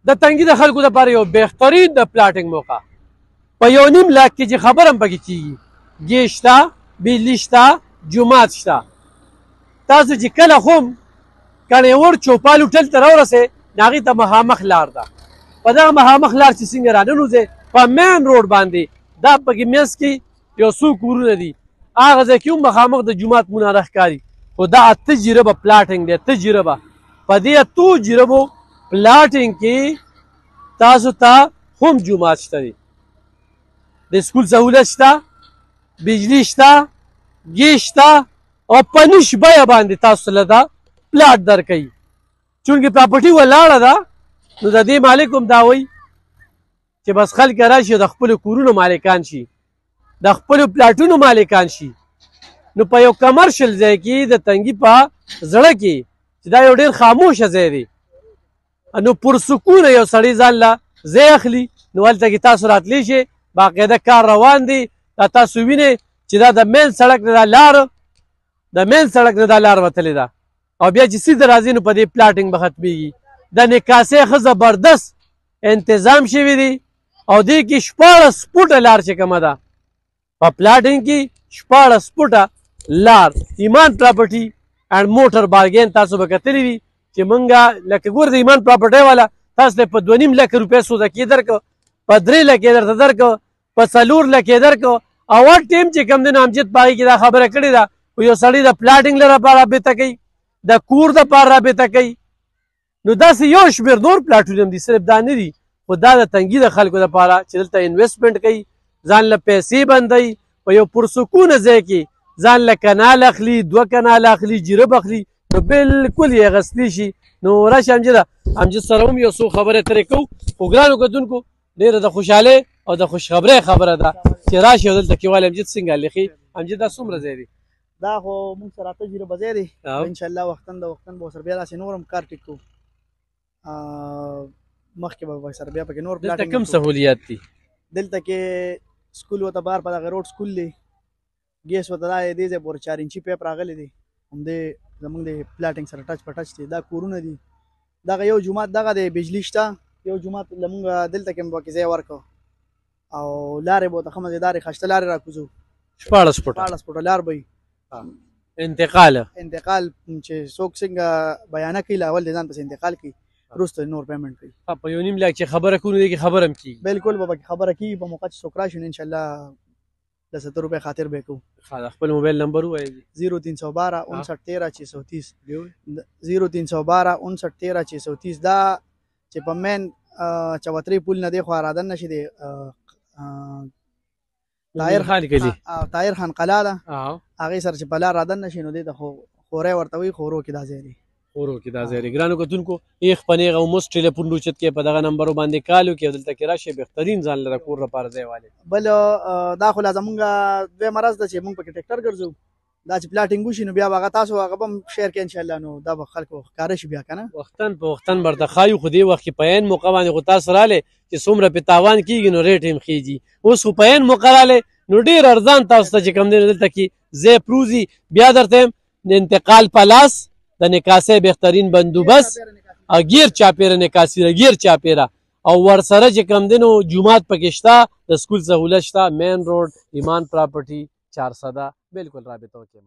د تنګي د خلکو دپاره یو بهترین د پلاټینګ موقع په 1.5 لاک کې چې خبره هم پکې کېږي. ګیس شته، بجلي شته، جومات شته. تاسو چې کله هم کنیور چوپال هوټل ته راورسئ نو هغې ته مخامخ لار ده. په دغه مخامخ لار چې څنګه راننوځئ په مین روډ باندې دا پکې منځ کې یو څو کورونه دي، هغه ځای کې هم مخامخ د جومات مناره ښکاري. خو دا 8 جربه پلاټینګ دی، 8 جربه. په دې 8 جربو پلاټینګ کې تاسو ته هم جومات شته دی، د سکول سهولت شته، بجلي شته، ګیس شته، او په نش بیه باندې تاسو له دا پلاټ درکوي. چونکې پراپرټي ولاړه ده نو د دې مالک هم دا وایي چې بس خلک راشي د خپلو کورونو مالکان شي، د خپلو پلاټونو مالکان شي. نو په یو کمرشل ځای کې د تنګي په زړه کې چې دا یو ډېر خاموشه ځای دی، نو پرسکونه یو سړی ځان له ځای اخلي. نو هلته کې تاسو راتلی شئ، باقاعده کار روان دی. دا تاسو وینئ چې دا د مین سړک نه دا لار د مین سړک نه دا لار وتلې ده، او بیا چې سیده راځي نو په دې پلاټینګ به ختمیږي. د نکاسۍ ښه زبردست انتظام شوي دی، او دې کې 14 فوټه لار چې کومه ده په پلاټینګ کې 14 فوټه لار. ایمان پراپرټي اینډ موټر بارګین تاسو به کتلی وي چې مونږه لکه ګور د ایمان پراپرټۍ والا تاسو ته په 2.5 لک روپۍ سودا کې درکړو، په 3 لک یې درته درکړو، په 4 لک یې درکړو. او هر ټیم چې کوم دی نو امجد په هغې کې دا خبره کړې ده یو سړی د پلاټینګ لپاره رابطه کوي، د کور دپاره رابطه کوي. نو داسې یو شمېر نور پلاټونه هم دي، صرف دا نه دي، خو دا د تنګي د خلکو دپاره چې دلته انویسټمنټ کوي، ځان له پیسې بندوي، په یو پرسکونه ځای کې ځان له کنال اخلي، 2 کنال اخلي، جرب اخلي، نو بالکل یې اخیستلی شي. نو راشه امجده، امجد سره هم یو څو خبرې ترې کوو. خو ګرانو کتونکو ډېره د خوشحالۍ او د خوشخبرۍ خبره ده چې راشي او دلته کې وایي امجد څنګه لیخي. امجد دا څومره ځای دی؟ دا خو موږ سره 8 جربه ځای دی، انشاءالله وختن د وختن به ورسره بیا داسې نور هم کار ټیک کوو. مخکې به ورسره بیا پکې نور دلته کوم سهولیات دي؟ دلته کې سکول ورته بهر په دغه روډ سکول دی، ګیس ورته دا دې ځای پورې 4 انچي پیپ راغلی دی، همدې زموږ د پلاټینګ سره ټچ په ټچ دی. دا کورونه دي، دغه یو جومات دغه دی، بجلي شته، یو جومات زموږ دلته کې مو پکې ځای ورکړو، او لارې به ورته ښه مزېدارې ښایسته لارې راکوزو. 14 فوټه لار به وي، انتقال چې څوک څنګه بیانه کوي له اول د ځان پسې انتقال کوي، وروسته نور پیمنټ کوي. په 1.5 لاک چې خبره کوو نو دې کې خبره هم کېږي. بالکل به پکې خبره کېږي، په موقع چې څوک راشي نو انشاءالله د 70 روپۍ خاطر به یې کوو. خپل موبایل نمبر ووایئ. 0312 59 13 630 0312 59 13 630. دا چې په مین چوترې پول نه دی خوا رادن نه شي دی، طاهر خان قلعه ده، هغې سره چې په لار رادن نه شي نو دې ته خو خوری ورته وایي، خورو کې دا ځای دی. خورو کې دا ځای دی. ګرانو کتونکو ایخ په نیغه اوموس ټلیفون روچت کې په دغه نمبرو باندې کال وکړئ او دلته کې راشئ، بهترین ځان لره کور لپاره ځای والي. بل دا خو لا زمونږ دویمه ورځ ده چې مونږ پکې ټریکټر ګرځو. دا چې پلاټینګ وشي نو بیا به هغه تاسو هغه به هم شیر کړئ انشاءالله، نو دا به خلکو ښکاره شي بیا که نه. وختن په وختن برته ښایو، خو دې وخت کې په عین موقع باندې خو تاسو رالی چې څومره پې تاوان کېږي نو ریټ هم خېږي. اوس خو په عین موقع رالی نو ډېر ارزان تاسو ته چې کوم دی دلته کې ځای پروزي. بیا درته یم د انتقال پلاس، د نکاسۍ بهترین بندوبست، ګیر چاپېره نکاسي ده، ګیر چاپېره، او ورسره چې کوم دی نو جومات پکې شته، د سکول سهولت شته، مین روډ، ایمان پراپرټي 400 بالکل رابطه وکړئ.